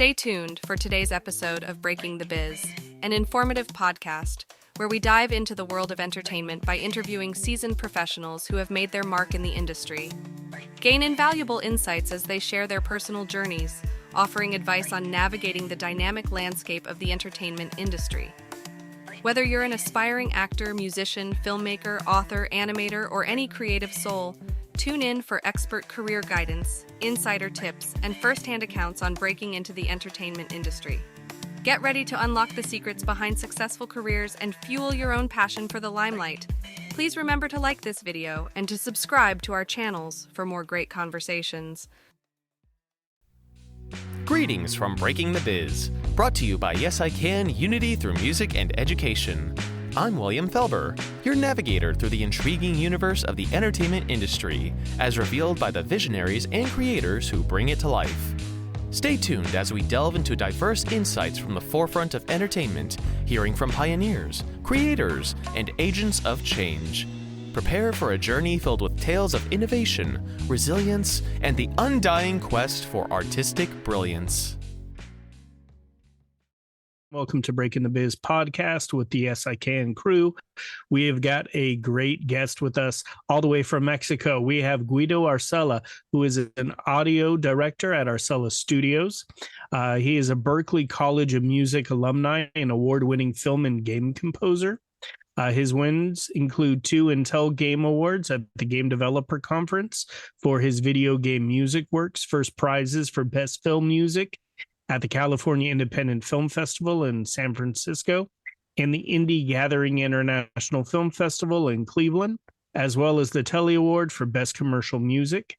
Stay tuned for today's episode of Breaking the Biz, an informative podcast where we dive into the world of entertainment by interviewing seasoned professionals who have made their mark in the industry. Gain invaluable insights as they share their personal journeys, offering advice on navigating the dynamic landscape of the entertainment industry. Whether you're an aspiring actor, musician, filmmaker, author, animator, or any creative soul, tune in for expert career guidance, insider tips, and first-hand accounts on breaking into the entertainment industry. Get ready to unlock the secrets behind successful careers and fuel your own passion for the limelight. Please remember to like this video and to subscribe to our channels for more great conversations. Greetings from Breaking the Biz, brought to you by Yes I Can Unity Through Music and Education. I'm William Felber, your navigator through the intriguing universe of the entertainment industry, as revealed by the visionaries and creators who bring it to life. Stay tuned as we delve into diverse insights from the forefront of entertainment, hearing from pioneers, creators, and agents of change. Prepare for a journey filled with tales of innovation, resilience, and the undying quest for artistic brilliance. Welcome to Breaking the Biz podcast with the Yes I Can crew. We have got a great guest with us all the way from Mexico. We have Guido Arcella, who is an audio director at Arcella Studios. He is a Berklee College of Music alumni and award-winning film and game composer. His wins include 2 Intel Game Awards at the Game Developer Conference for his video game music works, first prizes for Best Film Music at the California Independent Film Festival in San Francisco, and the Indie Gathering International Film Festival in Cleveland, as well as the Telly Award for Best Commercial Music.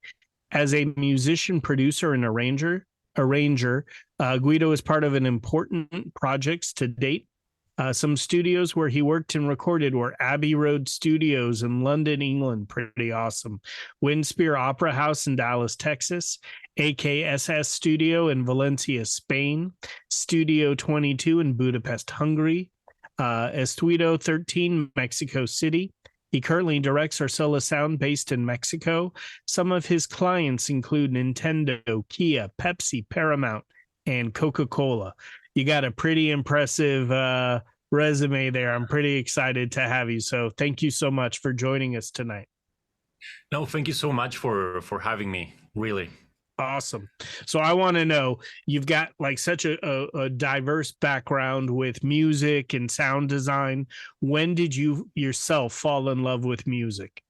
As a musician, producer, and arranger, Guido is part of an important projects to date. Some studios where he worked and recorded were Abbey Road Studios in London, England, pretty awesome. Winspear Opera House in Dallas, Texas. AKSS Studio in Valencia, Spain. Studio 22 in Budapest, Hungary. Estudio 13, Mexico City. He currently directs Arcella Sound based in Mexico. Some of his clients include Nintendo, Kia, Pepsi, Paramount, and Coca-Cola. You got a pretty impressive resume there. I'm pretty excited to have you. So thank you so much for joining us tonight. No, thank you so much for having me, really. Awesome. So I want to know, you've got like such a diverse background with music and sound design. When did you yourself fall in love with music?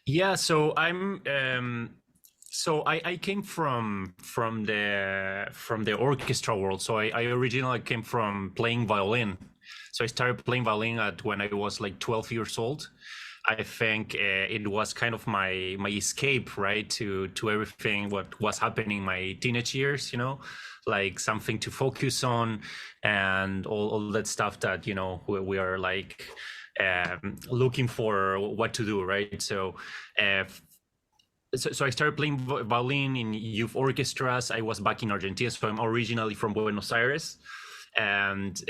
Yeah, so I came from the orchestra world. So I originally came from playing violin. So I started playing violin when I was like 12 years old. I think it was kind of my escape, right, to everything what was happening in my teenage years, you know, like something to focus on and all that stuff that, you know, we are like looking for what to do, right? So I started playing violin in youth orchestras. I was back in Argentina, so I'm originally from Buenos Aires. And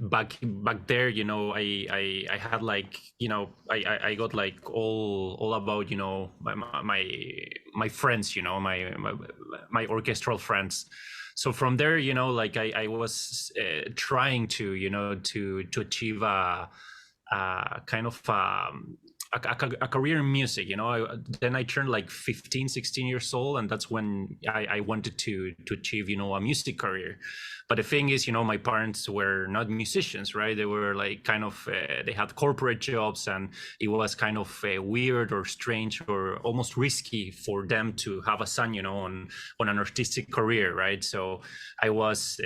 back there, you know, I had like, you know, I got like all about, you know, my friends, you know, my orchestral friends. So from there, you know, like I was trying to, you know, to achieve a kind of a career in music, you know. Then I turned like 15, 16 years old, and that's when I wanted to achieve, you know, a music career. But the thing is, you know, my parents were not musicians, right? They were like kind of, they had corporate jobs, and it was kind of weird or strange or almost risky for them to have a son, you know, on an artistic career, right? So I was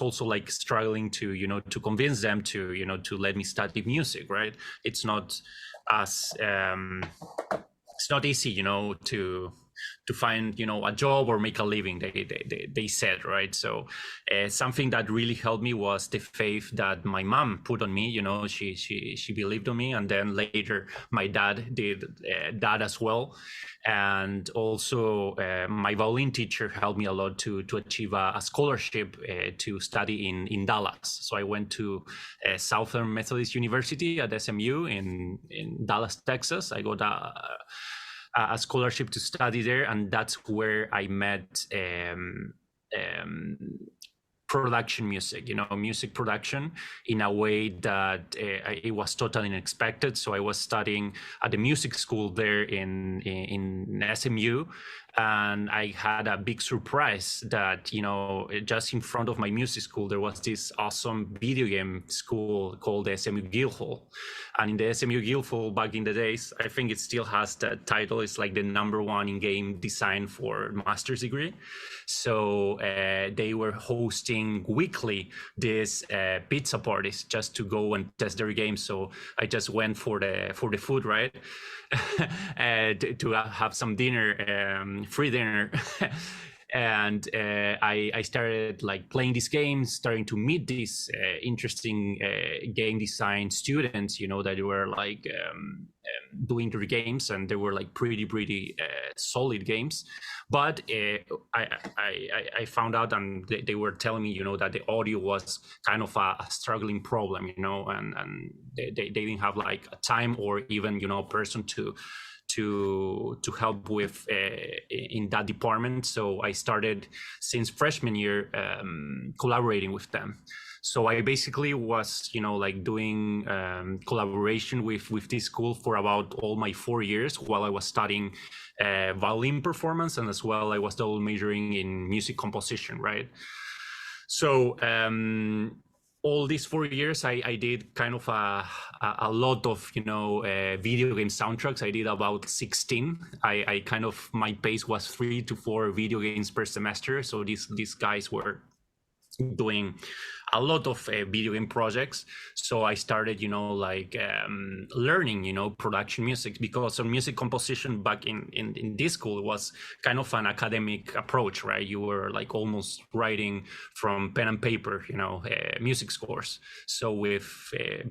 also like struggling to, you know, to convince them to, you know, to let me study music, right? It's not as it's not easy, you know, to find, you know, a job or make a living, they said, right? So something that really helped me was the faith that my mom put on me. You know, she believed on me, and then later my dad did that as well. And also my violin teacher helped me a lot to achieve a scholarship to study in Dallas. So I went to Southern Methodist University at SMU in Dallas, Texas. I got a scholarship to study there, and that's where I met production music, music production, in a way that it was totally unexpected. So I was studying at the music school there in SMU, and I had a big surprise that, just in front of my music school, there was this awesome video game school called the SMU Guildhall. And in the SMU Guildhall back in the days, I think it still has that title. It's like the #1 in game design for master's degree. So they were hosting weekly these pizza parties just to go and test their games. So I just went for the food, right? To have some dinner, free dinner. And I started like playing these games, starting to meet these interesting game design students, that were like doing their games, and they were like pretty solid games. But I found out, and they were telling me, that the audio was kind of a struggling problem, and they didn't have like a time or even, a person to help with in that department. So I started since freshman year collaborating with them. So I basically was, like doing collaboration with this school for about all my 4 years while I was studying violin performance, and as well I was double majoring in music composition, right? So all these 4 years, I did kind of a lot of, video game soundtracks. I did about 16. I kind of, my pace was 3 to 4 video games per semester. So these guys were doing a lot of video game projects. So I started, learning, production music, because on music composition back in this school was kind of an academic approach, right? You were like almost writing from pen and paper, music scores. So with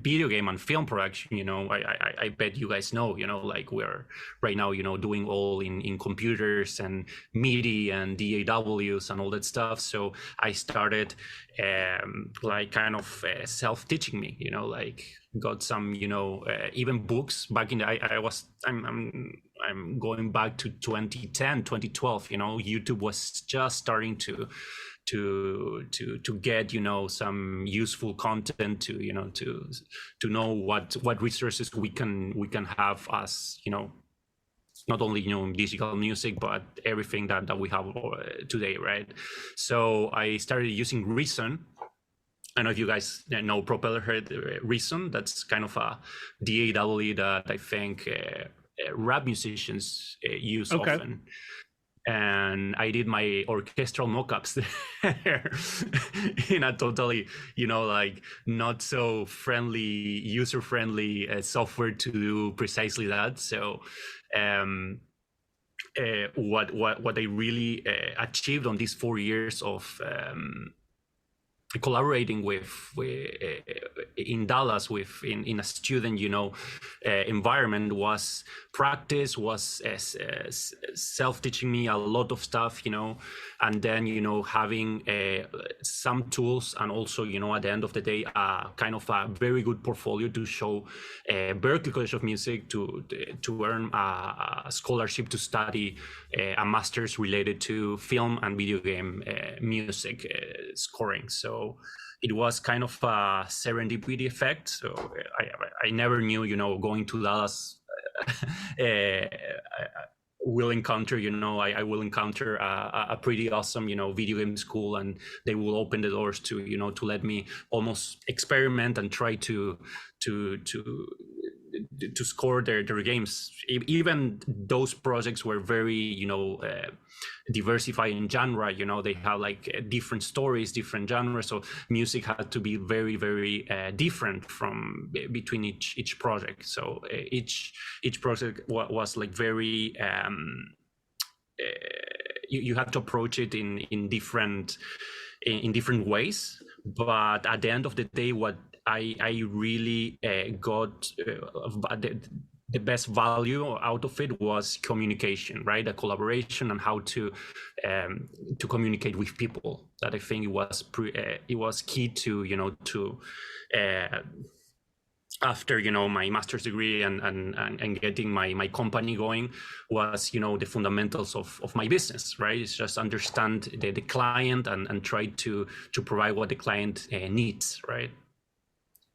video game and film production, I bet you guys know, like we're right now, doing all in computers and MIDI and DAWs and all that stuff. So I started like kind of self-teaching me, like got some, even books back in the, I'm going back to 2010, 2012, YouTube was just starting to get, some useful content to know what resources we can have as, not only digital music, but everything that we have today, right? So I started using Reason. I don't know if you guys know Propellerhead Reason. That's kind of a DAW that I think rap musicians use often. And I did my orchestral mockups there in a totally, like not so friendly, user-friendly software to do precisely that. So what I really achieved on these 4 years of collaborating with in Dallas in a student environment was practice, was self-teaching me a lot of stuff, and then having some tools, and also at the end of the day kind of a very good portfolio to show Berklee College of Music to earn a scholarship to study a master's related to film and video game music scoring. So it was kind of a serendipity effect. So I never knew, going to Dallas will encounter, I will encounter a pretty awesome, video game school, and they will open the doors to, to let me almost experiment and try to score their games. Even those projects were very, diversified in genre. They have like different stories, different genres. So music had to be very, very different from between each project. So each project was like very. You had to approach it in different ways. But at the end of the day, what I really got the best value out of it was communication, right? The collaboration and how to communicate with people. That I think it was key to after my master's degree and getting my company going was the fundamentals of my business, right? It's just understand the client and try to provide what the client needs, right?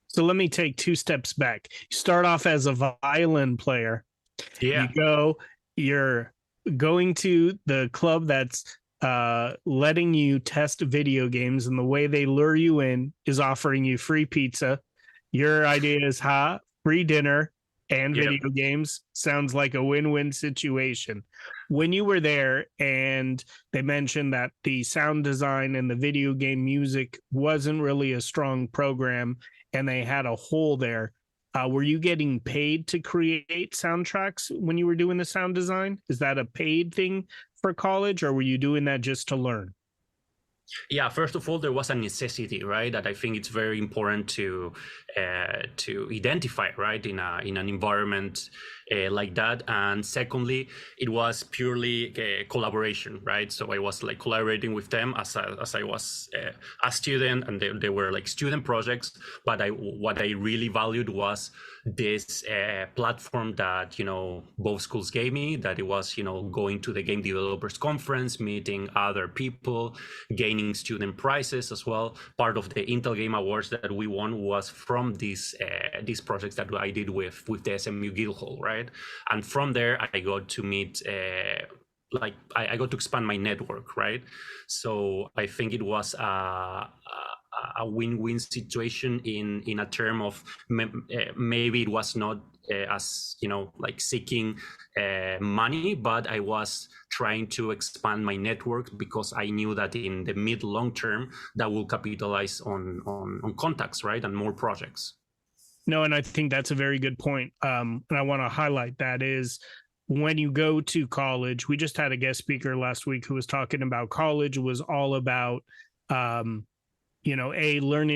So let me take 2 steps back. You start off as a violin player. Yeah. You're going to the club that's letting you test video games, and the way they lure you in is offering you free pizza. Your idea is free dinner and video games. Sounds like a win-win situation. When you were there and they mentioned that the sound design and the video game music wasn't really a strong program and they had a hole there, were you getting paid to create soundtracks when you were doing the sound design? Is that a paid thing for college, or were you doing that just to learn? Yeah, first of all, there was a necessity, right? That I think it's very important to identify, right, in an environment like that. And secondly, it was purely a collaboration, right? So I was like collaborating with them as I was a student, and they were like student projects. But what I really valued was this platform that both schools gave me, that it was going to the game developers conference, meeting other people, gaining student prizes as well. Part of the Intel Game Awards that we won was from these projects that I did with the SMU Guildhall, right? And from there I got to meet I got to expand my network, right? So I think it was a win-win situation in a term of maybe it was not as like seeking money, but I was trying to expand my network because I knew that in the mid-long term that will capitalize on contacts, right, and more projects. No, and I think that's a very good point. And I want to highlight that is when you go to college, we just had a guest speaker last week who was talking about college was all about learning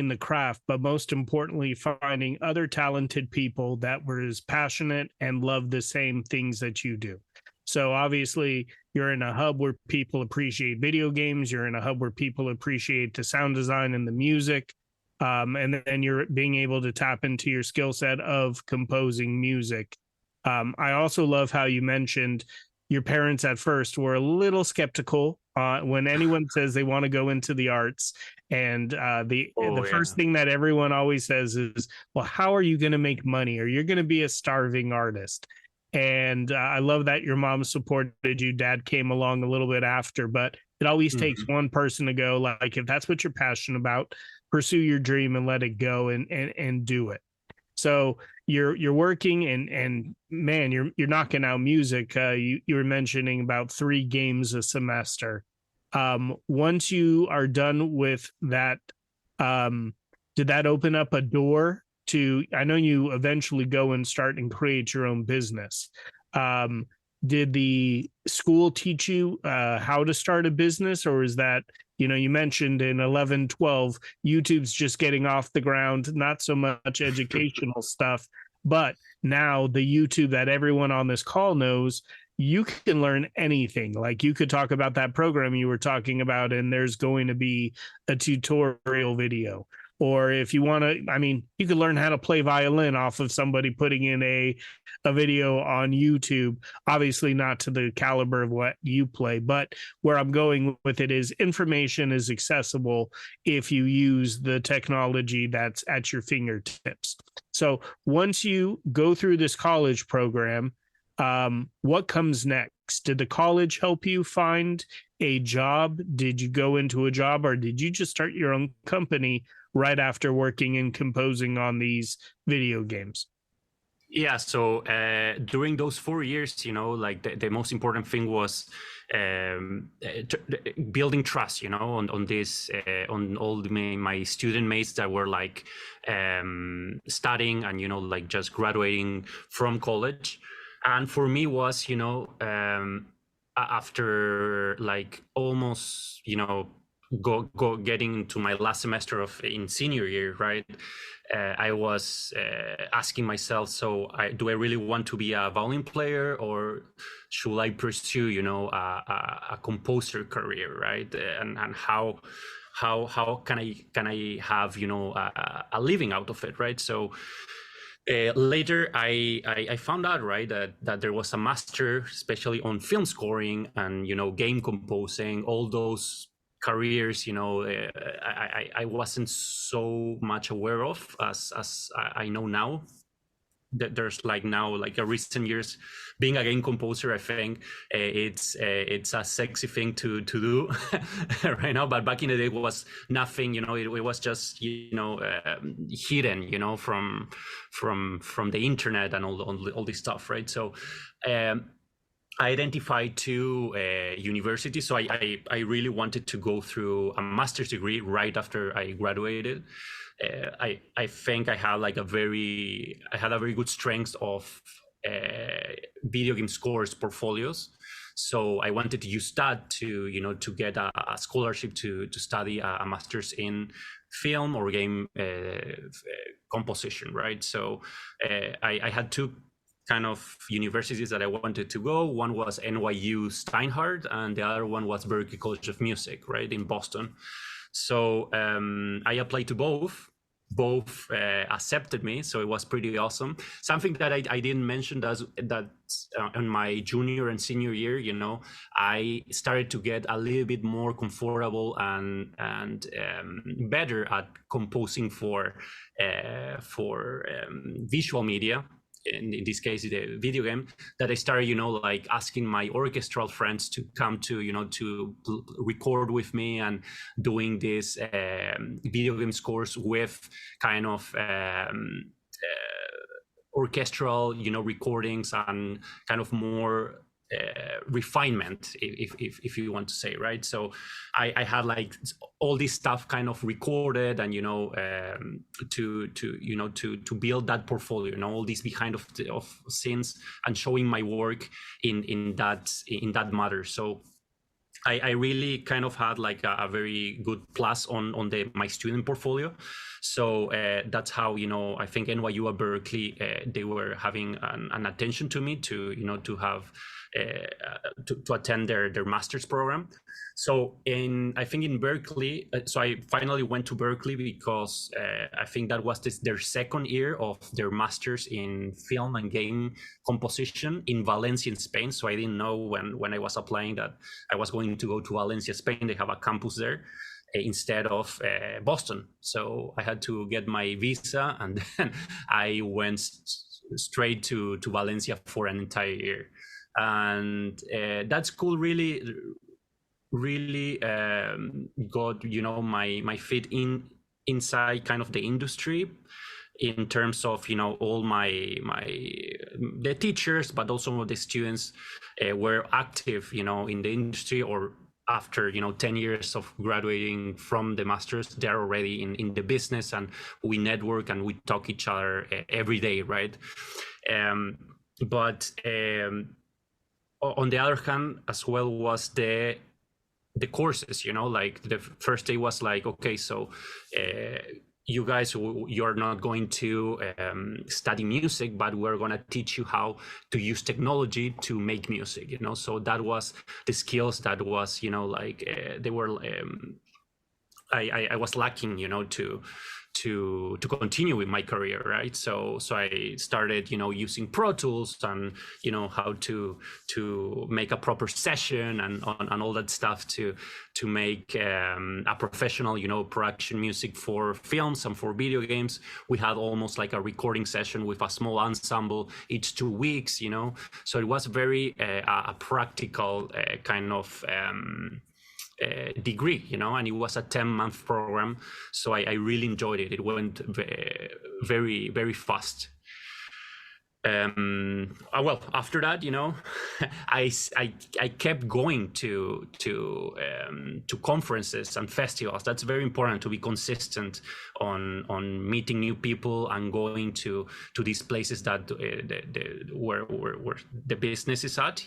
the craft, but most importantly, finding other talented people that were as passionate and love the same things that you do. So obviously, you're in a hub where people appreciate video games. You're in a hub where people appreciate the sound design and the music. And then you're being able to tap into your skill set of composing music. I also love how you mentioned your parents at first were a little skeptical when anyone says they want to go into the arts. And the first thing that everyone always says is, well, how are you going to make money? Or you're going to be a starving artist. And I love that your mom supported you. Dad came along a little bit after, but it always takes one person to go, like, if that's what you're passionate about, pursue your dream and let it go and do it. So you're working and man, you're knocking out music. You were mentioning about 3 games a semester. Once you are done with that, did that open up a door to, I know you eventually go and start and create your own business. Did the school teach you how to start a business, or is that, you mentioned in 11, 12, YouTube's just getting off the ground, not so much educational stuff, but now the YouTube that everyone on this call knows, you can learn anything. Like you could talk about that program you were talking about, and there's going to be a tutorial video. Or if you want to, you could learn how to play violin off of somebody putting in a video on YouTube, obviously not to the caliber of what you play, but where I'm going with it is information is accessible if you use the technology that's at your fingertips. So once you go through this college program, what comes next? Did the college help you find a job? Did you go into a job, or did you just start your own company right after working and composing on these video games? Yeah, so during those 4 years, like the most important thing was building trust, on this, on all my student mates that were like studying and, like just graduating from college. And for me was, after like almost, getting into my last semester in senior year, right? I was asking myself, do I really want to be a violin player, or should I pursue, a composer career, right? And how can I have, a living out of it, right? So Later, I found out, right, that there was a master, especially on film scoring and game composing, all those careers. I wasn't so much aware of as I know now. That there's like now, like a recent years, being a game composer, I think it's a sexy thing to do right now. But back in the day, it was nothing. It was just hidden, from the internet and all this stuff, right? So I identified two universities. So I really wanted to go through a master's degree right after I graduated. I think I had a very good strength of video game scores portfolios. So I wanted to use that to get a scholarship to study a master's in film or game composition, right? So I had two kind of universities that I wanted to go. One was NYU Steinhardt, and the other one was Berklee College of Music, right, in Boston. So I applied to both. Both accepted me, so it was pretty awesome. Something that I didn't mention that in my junior and senior year, I started to get a little bit more comfortable and better at composing for visual media. In this case, the video game, that I started, asking my orchestral friends to come to, to record with me and doing this video game scores with kind of orchestral, recordings and kind of more refinement, if you want to say, right? So I had all this stuff kind of recorded and to build that portfolio, all these behind of scenes and showing my work in that matter. So I really kind of had a very good plus on my student portfolio. So that's how I think NYU or Berklee they were having an attention to me to have to attend their master's program. So I think in Berklee, so I finally went to Berklee because I think that was their second year of their master's in film and game composition in Valencia, in Spain. So I didn't know when I was applying that I was going to go to Valencia, Spain. They have a campus there instead of Boston. So I had to get my visa, and then I went straight to Valencia for an entire year. And that school really got my feet inside kind of the industry, in terms of all the teachers, but also the students were active in the industry, or after 10 years of graduating from the masters, they're already in the business, and we network and we talk each other every day, right? But on the other hand as well was the courses, the first day was okay, so you guys, you're not going to study music, but we're going to teach you how to use technology to make music, so that was the skills that was they were I was lacking to continue with my career, right? So I started using Pro Tools and how to make a proper session and all that stuff to make a professional production music for films and for video games. We had almost like a recording session with a small ensemble each 2 weeks, so it was very a practical kind of degree, and it was a 10-month program, so I really enjoyed it. It went very, very fast. Well, after that, I kept going to conferences and festivals. That's very important, to be consistent on meeting new people and going to these places that where the business is at,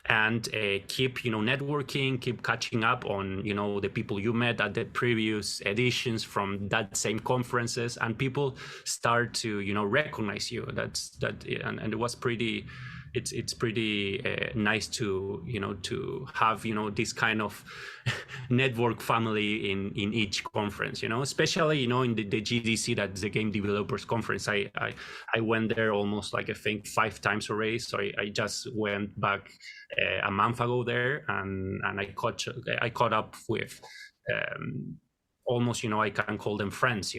and keep networking, keep catching up on the people you met at the previous editions from that same conferences, and people start to recognize you. And it was pretty it's pretty nice to to have this kind of network family in each conference, especially in the GDC, that's the Game Developers Conference. I went there almost like I think 5 times already. So I just went back a month ago there, and I caught up with almost I can call them friends,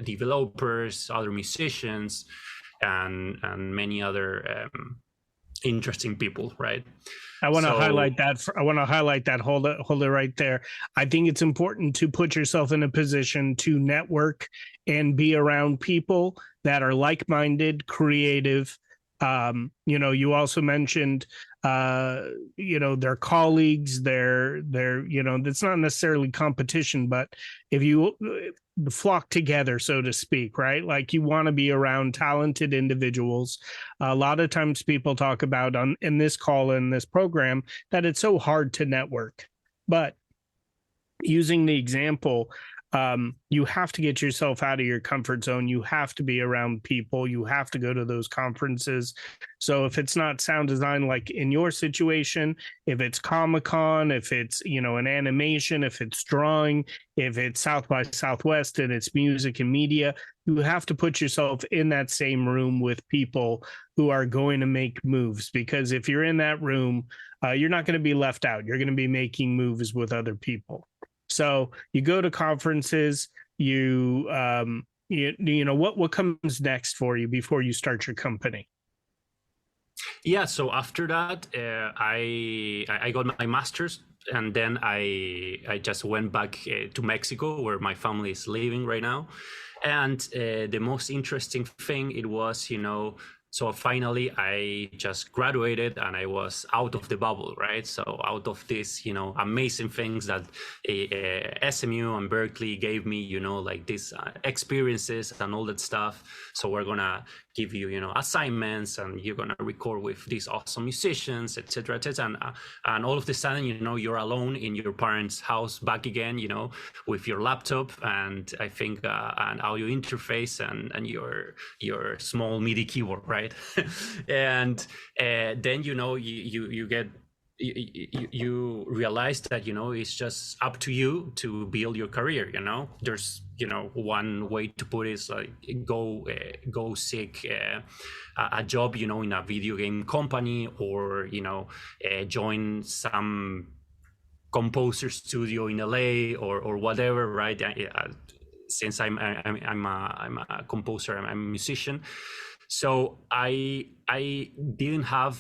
developers, other musicians, and many other interesting people, right? I want to highlight that. I want to highlight that. Hold it right there. I think it's important to put yourself in a position to network and be around people that are like-minded, creative. You also mentioned, their colleagues, their it's not necessarily competition, but if you flock together, so to speak, right? Like you want to be around talented individuals. A lot of times people talk about in this call, in this program, that it's so hard to network, but using the example, you have to get yourself out of your comfort zone. You have to be around people. You have to go to those conferences. So if it's not sound design, like in your situation, if it's Comic-Con, if it's, an animation, if it's drawing, if it's South by Southwest and it's music and media, you have to put yourself in that same room with people who are going to make moves. Because if you're in that room, you're not going to be left out. You're going to be making moves with other people. So you go to conferences, what comes next for you before you start your company? Yeah, so after that, I got my master's, and then I just went back to Mexico, where my family is living right now. And the most interesting thing, it was, so finally, I just graduated and I was out of the bubble, right? So out of this, amazing things that SMU and Berklee gave me, like these experiences and all that stuff. So we're gonna give you, assignments, and you're gonna record with these awesome musicians, etc., etc. And all of a sudden, you're alone in your parents' house back again, with your laptop and I think an audio interface and your small MIDI keyboard, right? And then you get you realize that it's just up to you to build your career. There's one way to put it is like go seek a job in a video game company, or join some composer studio in LA or whatever, right? Since I'm a composer, I'm a musician. So I didn't have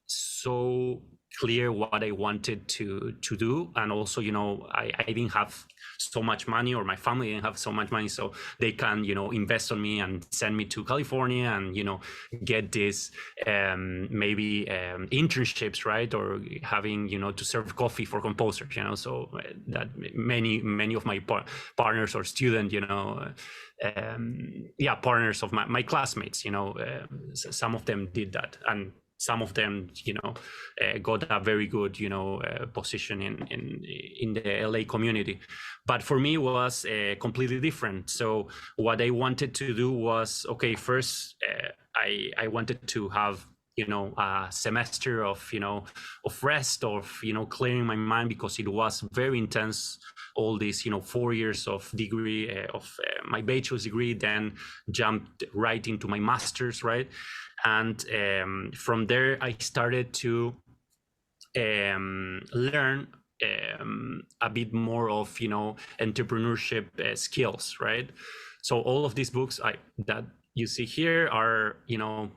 so clear what I wanted to do, and also I didn't have so much money, or my family didn't have so much money, so they can invest on me and send me to California and get this maybe internships, right, or having to serve coffee for composers, so that many of my partners or students, partners of my classmates, some of them did that, and some of them got a very good position in the LA community. But for me, it was completely different. So what I wanted to do was, okay, first I wanted to have a semester of rest, of clearing my mind, because it was very intense, all these 4 years of degree of my bachelor's degree, then jumped right into my master's, right? And from there I started to learn a bit more of entrepreneurship skills, right? So all of these books that you see here are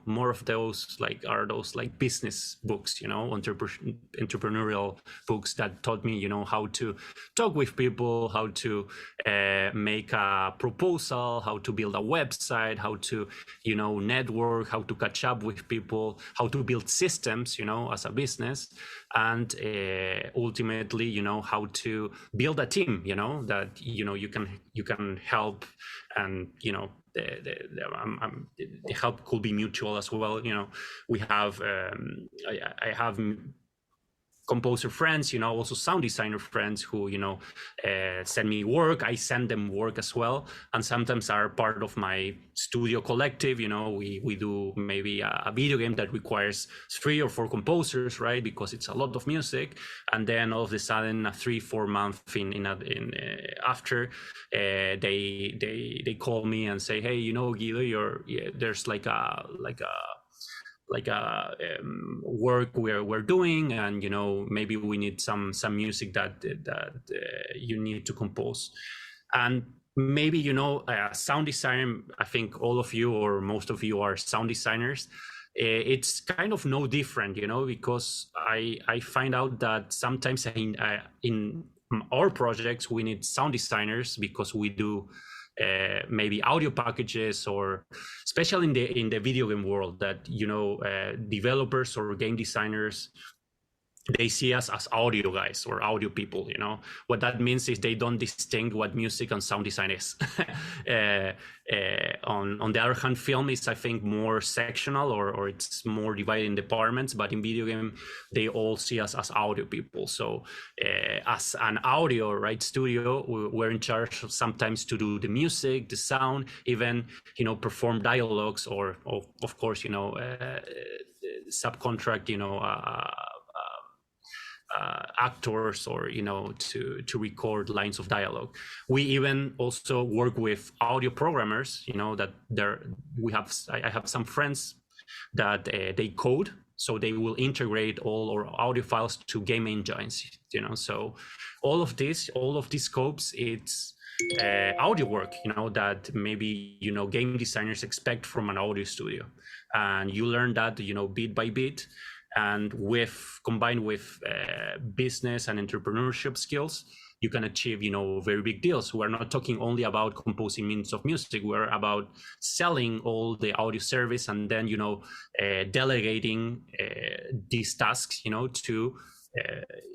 more of those like business books, entrepreneurial books that taught me how to talk with people, how to make a proposal, how to build a website, how to network, how to catch up with people, how to build systems as a business, and ultimately how to build a team that you can help, and the help could be mutual as well. We have I have composer friends, also sound designer friends who, send me work. I send them work as well, and sometimes are part of my studio collective. We do maybe a video game that requires 3 or 4 composers, right? Because it's a lot of music, and then all of a sudden, 3-4 months after, they call me and say, hey, Guido, there's like a work we're doing, and maybe we need some music that you need to compose. And maybe sound design, I think all of you or most of you are sound designers. It's kind of no different, because I find out that sometimes in our projects we need sound designers because we do maybe audio packages, or especially in the video game world, that developers or game designers, they see us as audio guys or audio people. What that means is they don't distinguish what music and sound design is. On the other hand, film is, I think, more sectional, or it's more divided in departments, but in video game they all see us as audio people. So as an audio, right, studio, we're in charge of sometimes to do the music, the sound, even perform dialogues, or of course subcontract actors, or to record lines of dialogue. We even also work with audio programmers. That I have some friends that they code, so they will integrate all our audio files to game engines. So all of these scopes, it's audio work. That maybe game designers expect from an audio studio, and you learn that bit by bit. And combined with business and entrepreneurship skills, you can achieve, very big deals. We're not talking only about composing minutes of music. We're about selling all the audio service, and then, delegating these tasks, to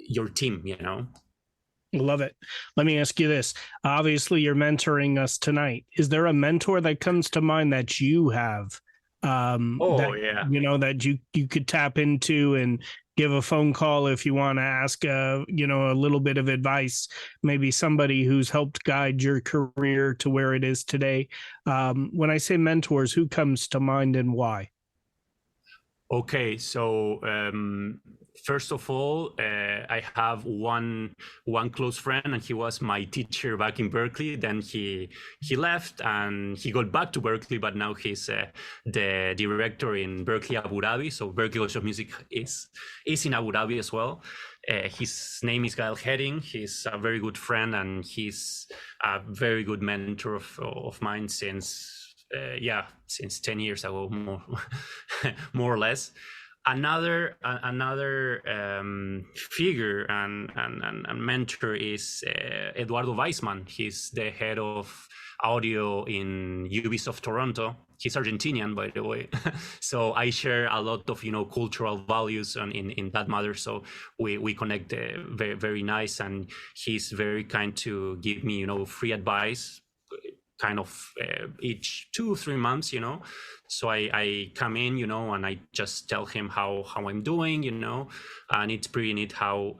your team, Love it. Let me ask you this. Obviously, you're mentoring us tonight. Is there a mentor that comes to mind that you have? That you could tap into and give a phone call if you want to ask a little bit of advice, maybe somebody who's helped guide your career to where it is today. When I say mentors, who comes to mind and why? Okay, so first of all, I have one close friend, and he was my teacher back in Berklee. Then he left and he got back to Berklee, but now he's the director in Berklee Abu Dhabi. So Berklee College of Music is in Abu Dhabi as well. His name is Gael Heading. He's a very good friend, and he's a very good mentor of mine since 10 years ago, more or less. Another figure and mentor is Eduardo Weissman. He's the head of audio in Ubisoft Toronto. He's Argentinian, by the way. So I share a lot of cultural values in that matter. So we connect very, very nice, and he's very kind to give me free advice, kind of each 2-3 months, So I come in, and I just tell him how I'm doing, and it's pretty neat how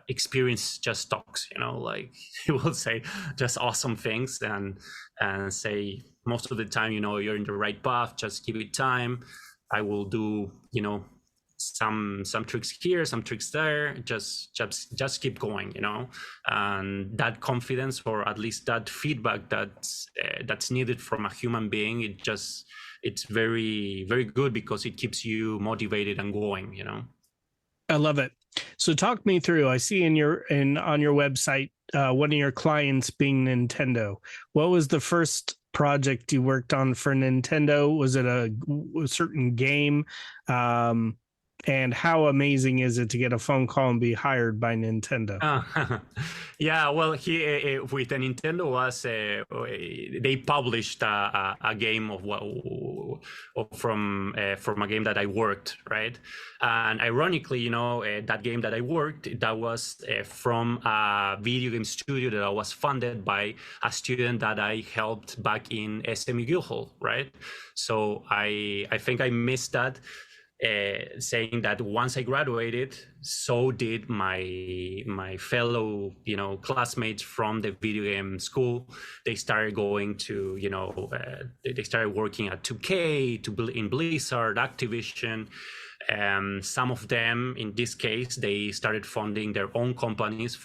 experience just talks, like he will say just awesome things and say most of the time, you're in the right path, just give it time. I will do, some tricks here, some tricks there, just keep going, and that confidence, or at least that feedback that's needed from a human being, it's very, very good, because it keeps you motivated and going, I love it. So talk me through, I see on your website, one of your clients being Nintendo. What was the first project you worked on for Nintendo? Was it a certain game? And how amazing is it to get a phone call and be hired by Nintendo? Yeah, well, with the Nintendo was they published a game from a game that I worked, right? And ironically, that game that I worked, that was from a video game studio that was funded by a student that I helped back in SMU Guildhall, right? So I think I missed that. saying that once I graduated, so did my fellow, classmates from the video game school. They started going to, they started working at 2K, in Blizzard, Activision. Some of them, in this case, they started funding their own companies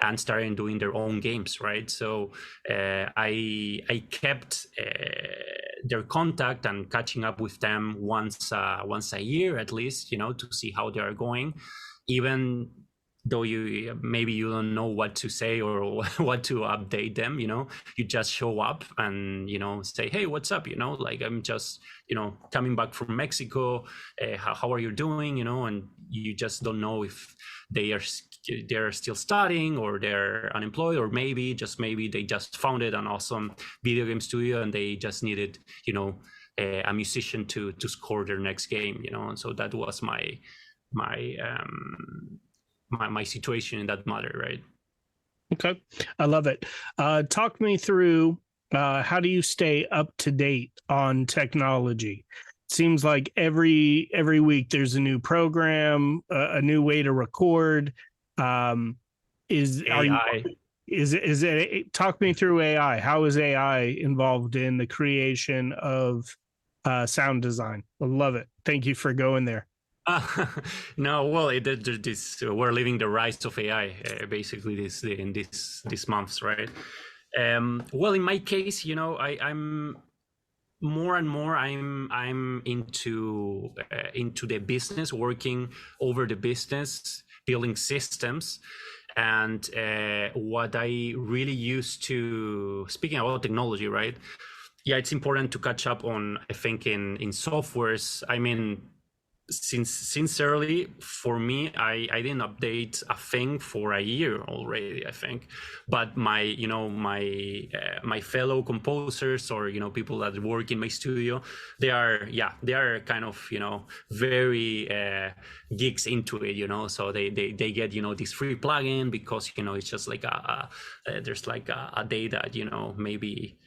and started doing their own games, right? So I kept their contact and catching up with them once a year at least, to see how they are going, even though you don't know what to say or what to update them. You just show up and say, hey, what's up, like I'm just coming back from Mexico, how are you doing, and you just don't know if they're still studying or they're unemployed, or maybe they just founded an awesome video game studio and they just needed a musician to score their next game, and so that was my situation in that matter, right? Okay, I love it. Talk me through how do you stay up to date on technology? Seems like every week there's a new program, a new way to record. Is AI? Is it? Talk me through AI. How is AI involved in the creation of sound design? I love it. Thank you for going there. No, well, we're living the rise of AI basically in these months, right? Well, in my case, I'm more and more I'm into the business, working over the business, building systems. And what I really used to, speaking about technology, right? Yeah, it's important to catch up on, I think, in softwares. I mean, sincerely, for me, I didn't update a thing for a year already, I think. But my fellow composers, or people that work in my studio, they are kind of very geeks into it, so they get this free plugin because it's just like there's like a day that maybe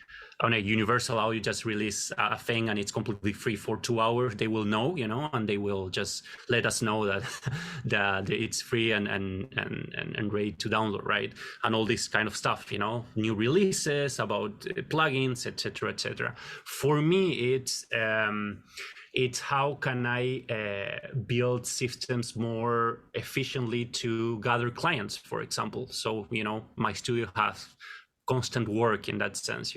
on a universal audio just release a thing and it's completely free for 2 hours. They will know, and they will just let us know that that it's free and ready to download, right? And all this kind of stuff, new releases about plugins, etc., etc. For me, it's how can I build systems more efficiently to gather clients, for example. So my studio has constant work in that sense,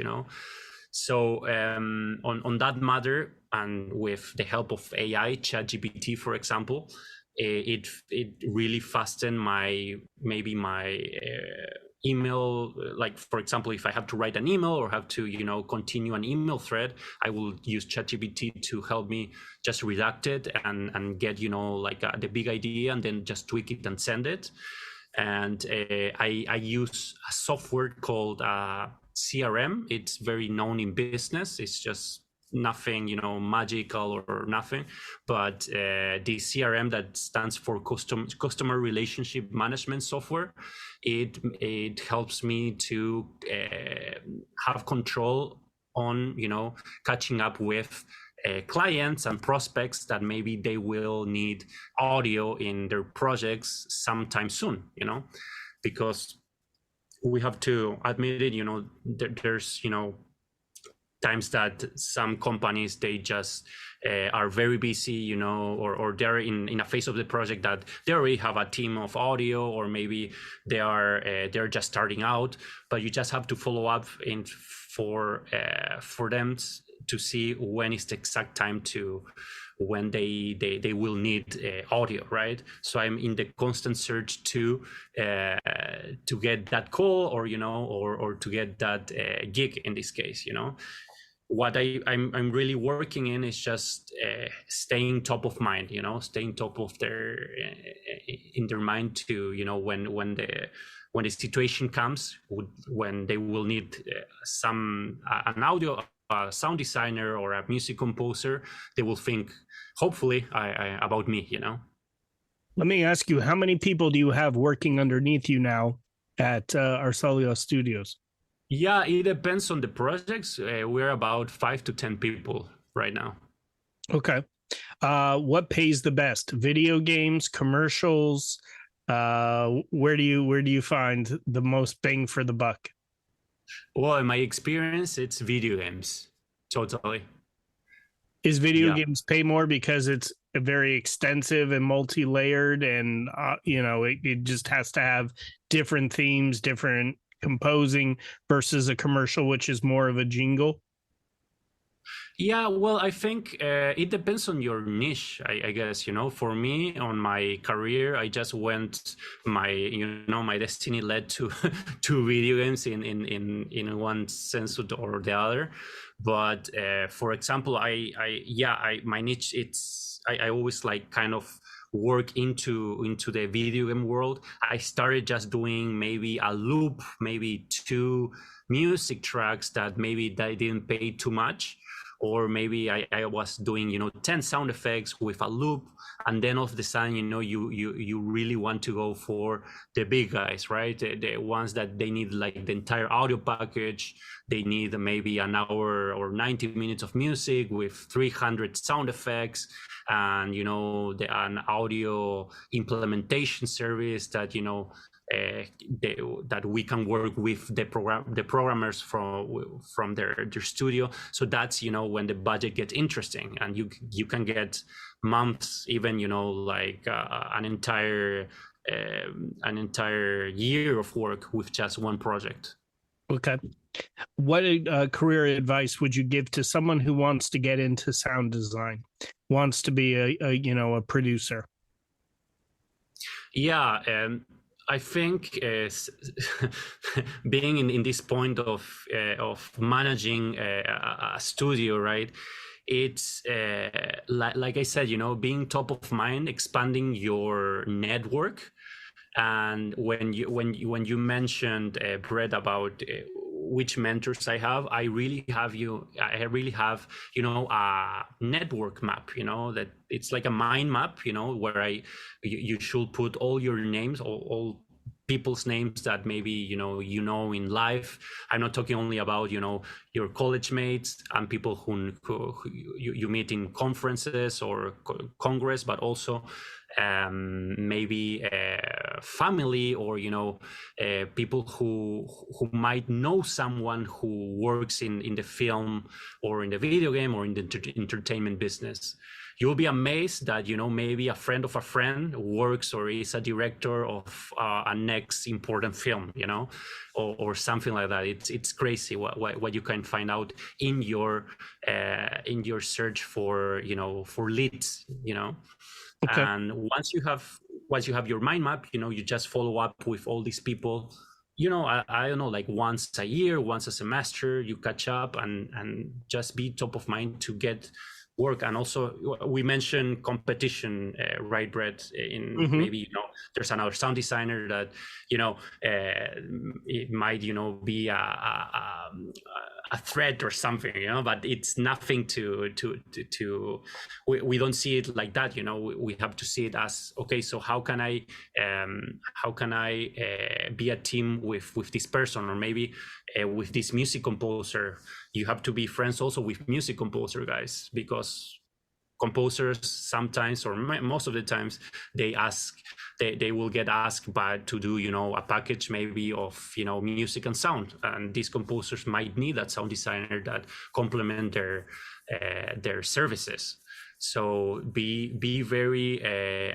So on that matter, and with the help of AI, ChatGPT, for example, it really fastened my email. Like, for example, if I have to write an email or have to continue an email thread, I will use ChatGPT to help me just redact it and get the big idea and then just tweak it and send it. And I use a software called CRM. It's very known in business. It's just nothing, magical or nothing. But the CRM, that stands for customer relationship management software, it helps me to have control on catching up with clients and prospects that maybe they will need audio in their projects sometime soon, because we have to admit it, there's times that some companies, they just are very busy, or they're in a phase of the project that they already have a team of audio, or maybe they're just starting out, but you just have to follow up for them to see when is the exact time to when they will need audio, right? So I'm in the constant search to get that call, or or to get that gig in this case. What I'm really working in is just staying top of mind, staying top of in their mind to when the situation comes, when they will need an audio, a sound designer or a music composer, they will think, hopefully, about me, Let me ask you, how many people do you have working underneath you now at Arcella Studios? Yeah, it depends on the projects. We're about 5 to 10 people right now. Okay. What pays the best? Video games, commercials? Where do you find the most bang for the buck? Well, in my experience, it's video games. Totally. Is video games pay more because it's very extensive and multi-layered, and it just has to have different themes, different composing, versus a commercial, which is more of a jingle? Yeah, well, I think it depends on your niche, I guess. For me, on my career, I just went my destiny led to to video games in one sense or the other. But for example, my niche, I always like kind of work into the video game world. I started just doing maybe a loop, maybe 2 music tracks that maybe they didn't pay too much. Or maybe I was doing 10 sound effects with a loop, and then all of the sudden you really want to go for the big guys, right? The ones that they need like the entire audio package. They need maybe an hour or 90 minutes of music with 300 sound effects, and an audio implementation service that that we can work with the programmers from their studio. So that's when the budget gets interesting, and you can get months, even like an entire year of work with just one project. Okay. What career advice would you give to someone who wants to get into sound design, wants to be a producer? Yeah, I think being in this point of managing a studio, right? It's like I said, being top of mind, expanding your network. And when you mentioned Brett about which mentors I have, I really have a network map, that it's like a mind map, where you should put all your names, all people's names that maybe in life. I'm not talking only about your college mates and people who you meet in conferences or congress, but also maybe family, or people who might know someone who works in the film or in the video game or in the entertainment business. You'll be amazed that maybe a friend of a friend works or is a director of a next important film, or something like that. It's crazy what you can find out in your search for for leads, Okay. And once you have your mind map, you just follow up with all these people. I don't know, like once a year, once a semester, you catch up and just be top of mind to get work. And also we mentioned competition, right, Brett? Maybe there's another sound designer that it might be a threat or something, but it's nothing to we don't see it like that. We have to see it as, okay, so how can I be a team with this person, or maybe with this music composer. You have to be friends also with music composer guys, because composers sometimes, or most of the times, they will get asked to do a package maybe of music and sound, and these composers might need that sound designer that complement their services. So be very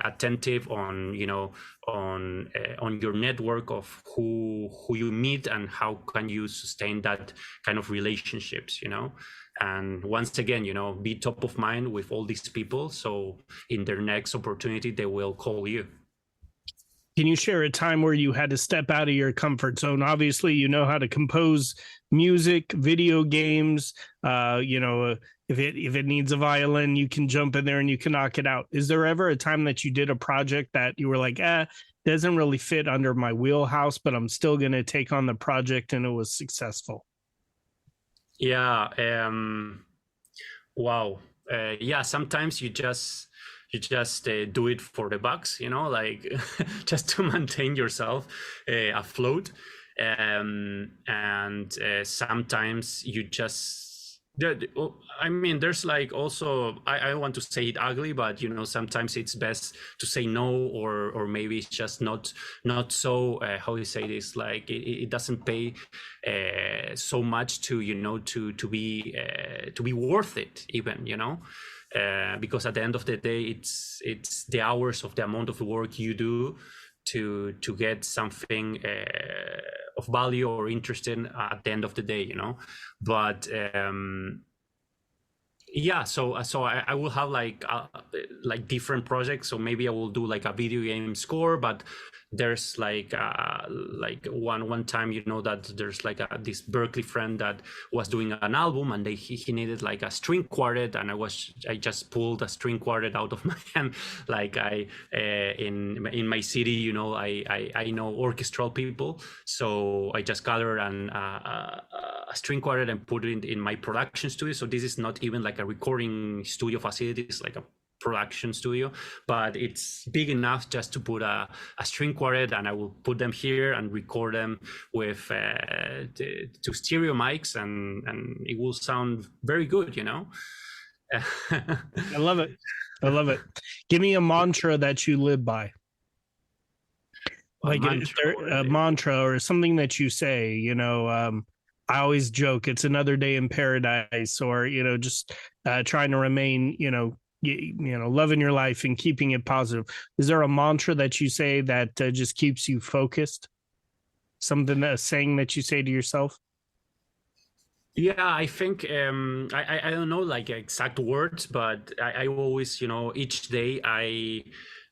attentive on your network of who you meet and how can you sustain that kind of relationships, and once again, be top of mind with all these people, so in their next opportunity they will call you. Can you share a time where you had to step out of your comfort zone? Obviously, you know how to compose music, video games. If it needs a violin, you can jump in there and you can knock it out. Is there ever a time that you did a project that you were like, doesn't really fit under my wheelhouse, but I'm still going to take on the project, and it was successful? Yeah. Wow. Yeah. Sometimes you just do it for the bucks, like just to maintain yourself afloat. And sometimes you just I mean, there's like also, I want to say it ugly, but sometimes it's best to say no, or maybe it's just not so, how you say this, like it doesn't pay so much to to be worth it even, because at the end of the day, it's the hours of the amount of work you do to get something of value or interesting at the end of the day, but yeah, so I will have like different projects. So maybe I will do like a video game score, but there's like one time, that there's like this Berklee friend that was doing an album, and he needed like a string quartet, and I just pulled a string quartet out of my hand. Like in my city, I know orchestral people, so I just gathered a string quartet and put it in my production studio. So this is not even like a recording studio facility, it's like a production studio, but it's big enough just to put a string quartet, and I will put them here and record them with two stereo mics, and it will sound very good, I love it. I love it. Give me a mantra that you live by. Like a mantra or something that you say, I always joke it's another day in paradise, or, just trying to remain, loving your life and keeping it positive. Is there a mantra that you say that just keeps you focused? A saying that you say to yourself? Yeah, I think I don't know like exact words, but I always, each day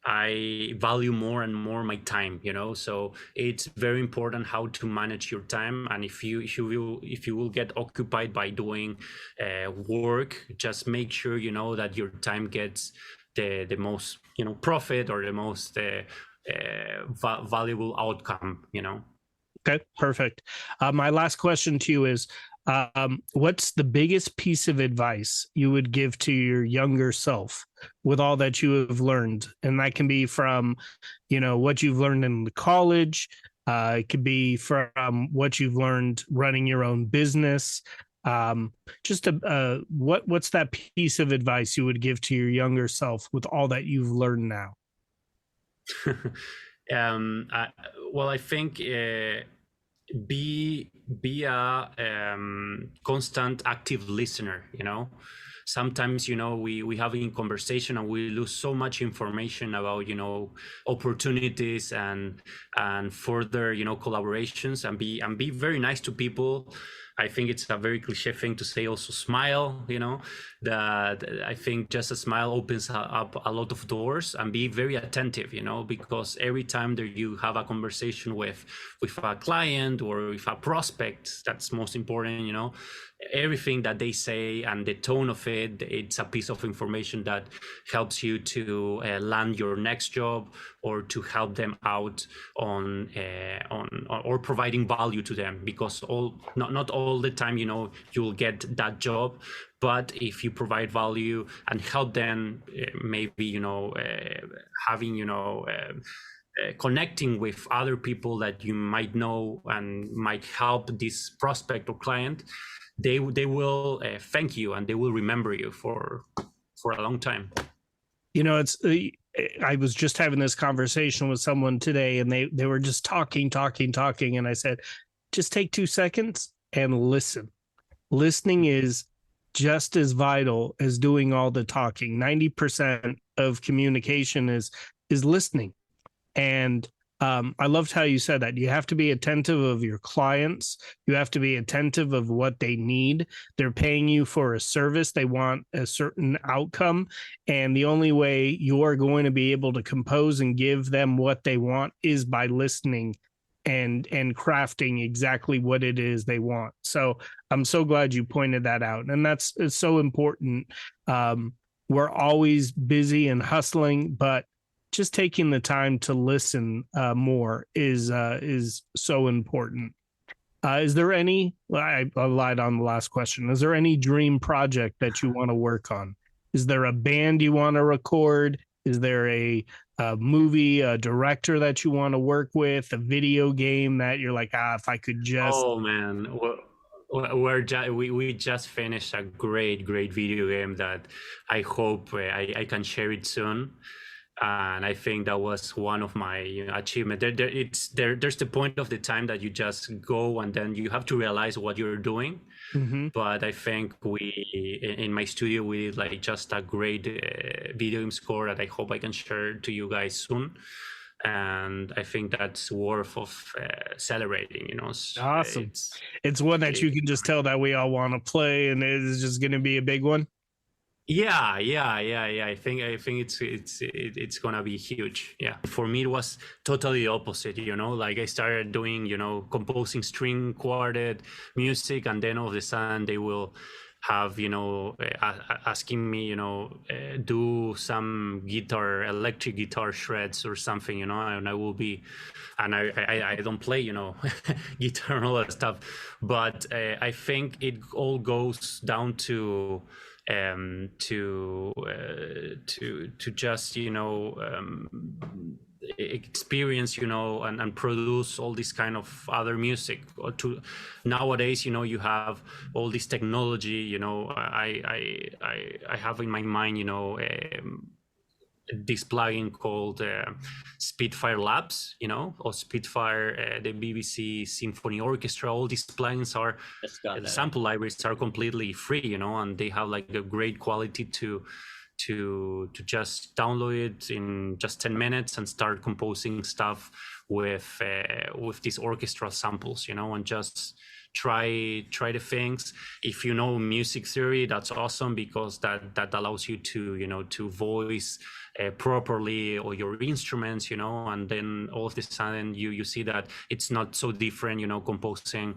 I value more and more my time, so it's very important how to manage your time. And if you will get occupied by doing work, just make sure that your time gets the most profit, or the most valuable outcome. Okay, perfect. My last question to you is, what's the biggest piece of advice you would give to your younger self with all that you have learned? And that can be from, what you've learned in the college. It could be from what you've learned running your own business. What's that piece of advice you would give to your younger self with all that you've learned now? Well, I think be a constant active listener. Sometimes we have in conversation and we lose so much information about opportunities and further collaborations, and be very nice to people. I think it's a very cliche thing to say, also smile, that I think just a smile opens up a lot of doors, and be very attentive, because every time that you have a conversation with a client or with a prospect, that's most important, everything that they say and the tone of it, it's a piece of information that helps you to land your next job, or to help them out on or providing value to them, because not all the time you'll get that job, but if you provide value and help them, maybe having connecting with other people that you might know and might help this prospect or client, they will thank you, and they will remember you for a long time. It's I was just having this conversation with someone today, and they were just talking, and I said, just take 2 seconds and listen. Listening is just as vital as doing all the talking. 90% of communication is listening. And I loved how you said that. You have to be attentive of your clients. You have to be attentive of what they need. They're paying you for a service. They want a certain outcome. And the only way you're going to be able to compose and give them what they want is by listening and crafting exactly what it is they want. So I'm so glad you pointed that out. And it's so important. We're always busy and hustling, but just taking the time to listen more is so important. Is there any, I lied on the last question. Is there any dream project that you want to work on? Is there a band you want to record? Is there a movie, a director that you want to work with, a video game that you're like, if I could just... Oh man. we just finished a great video game that I hope I can share it soon. And I think that was one of my achievement. There's the point of the time that you just go and then you have to realize what you're doing. Mm-hmm. But I think in my studio we did like just a great video game score that I hope I can share to you guys soon. And I think that's worth of celebrating. Awesome. It's one that you can just tell that we all want to play, and it's just going to be a big one. Yeah. I think it's gonna be huge. Yeah. For me, it was totally opposite. Like I started doing, composing string quartet music, and then all of a sudden they will have, asking me, do some electric guitar shreds or something, and I will be, and I don't play, guitar and all that stuff, but I think it all goes down to just experience and produce all this kind of other music. Or to nowadays you have all this technology. I have in my mind this plugin called Spitfire Labs, or Spitfire, the BBC Symphony Orchestra. All these plugins are, the sample libraries are completely free, and they have like a great quality to just download it in just 10 minutes and start composing stuff with these orchestral samples, and just try the things. If you know music theory, that's awesome, because that allows you to to voice properly or your instruments, and then all of a sudden you see that it's not so different, composing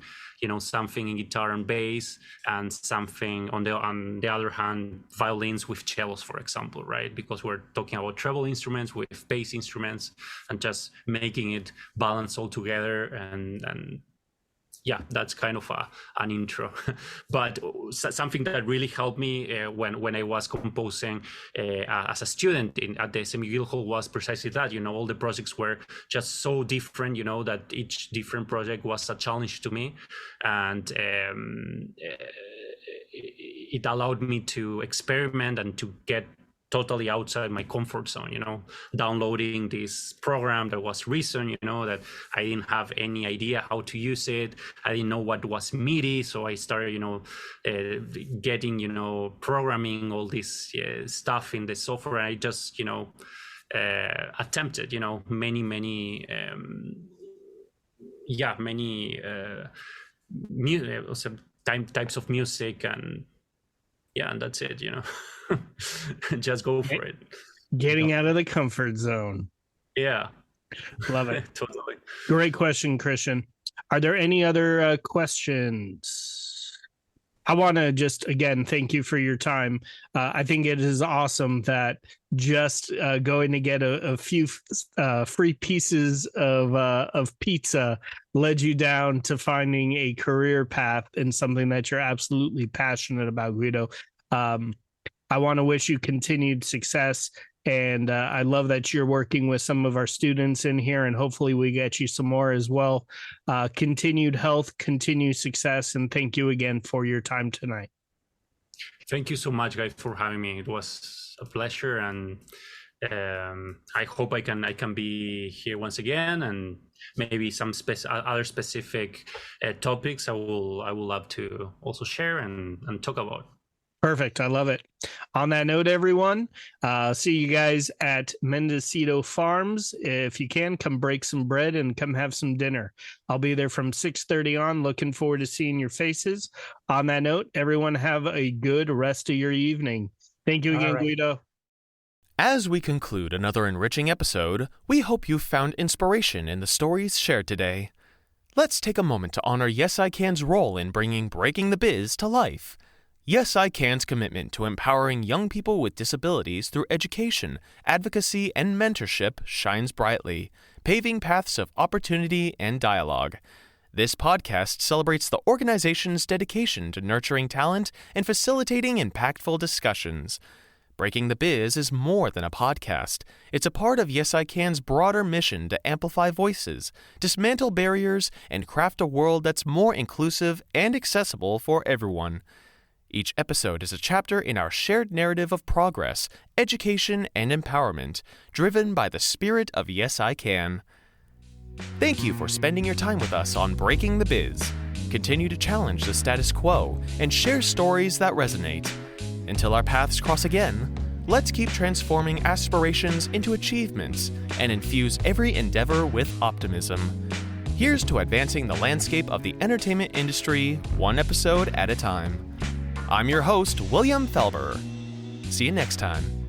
something in guitar and bass, and something on the other hand, violins with cellos, for example, right? Because we're talking about treble instruments with bass instruments, and just making it balance all together. And yeah, that's kind of an intro. But something that really helped me when I was composing as a student at the SMU Guildhall was precisely that. All the projects were just so different, that each different project was a challenge to me. And it allowed me to experiment and to get totally outside my comfort zone, downloading this program that was recent, that I didn't have any idea how to use it. I didn't know what was MIDI. So I started, getting, programming all this stuff in the software. I just, attempted, many types of music, and that's it, just go for it. Getting out of the comfort zone. Yeah. Love it. Totally. Great question, Christian. Are there any other questions? I want to just, again, thank you for your time. I think it is awesome that just going to get a few free pieces of pizza led you down to finding a career path in something that you're absolutely passionate about, Guido. I want to wish you continued success, and I love that you're working with some of our students in here, and hopefully we get you some more as well. Continued health, continued success, and thank you again for your time tonight. Thank you so much, guys, for having me. It was a pleasure, and I hope I can be here once again, and maybe some other specific topics I will love to also share and talk about. Perfect. I love it. On that note, everyone, see you guys at Mendocino Farms. If you can, come break some bread and come have some dinner. I'll be there from 6:30 on. Looking forward to seeing your faces. On that note, everyone have a good rest of your evening. Thank you again, Guido. As we conclude another enriching episode, we hope you found inspiration in the stories shared today. Let's take a moment to honor Yes I Can's role in bringing Breaking the Biz to life. Yes I Can's commitment to empowering young people with disabilities through education, advocacy, and mentorship shines brightly, paving paths of opportunity and dialogue. This podcast celebrates the organization's dedication to nurturing talent and facilitating impactful discussions. Breaking the Biz is more than a podcast. It's a part of Yes I Can's broader mission to amplify voices, dismantle barriers, and craft a world that's more inclusive and accessible for everyone. Each episode is a chapter in our shared narrative of progress, education, and empowerment, driven by the spirit of Yes I Can. Thank you for spending your time with us on Breaking the Biz. Continue to challenge the status quo and share stories that resonate. Until our paths cross again, let's keep transforming aspirations into achievements and infuse every endeavor with optimism. Here's to advancing the landscape of the entertainment industry, one episode at a time. I'm your host, William Felber. See you next time.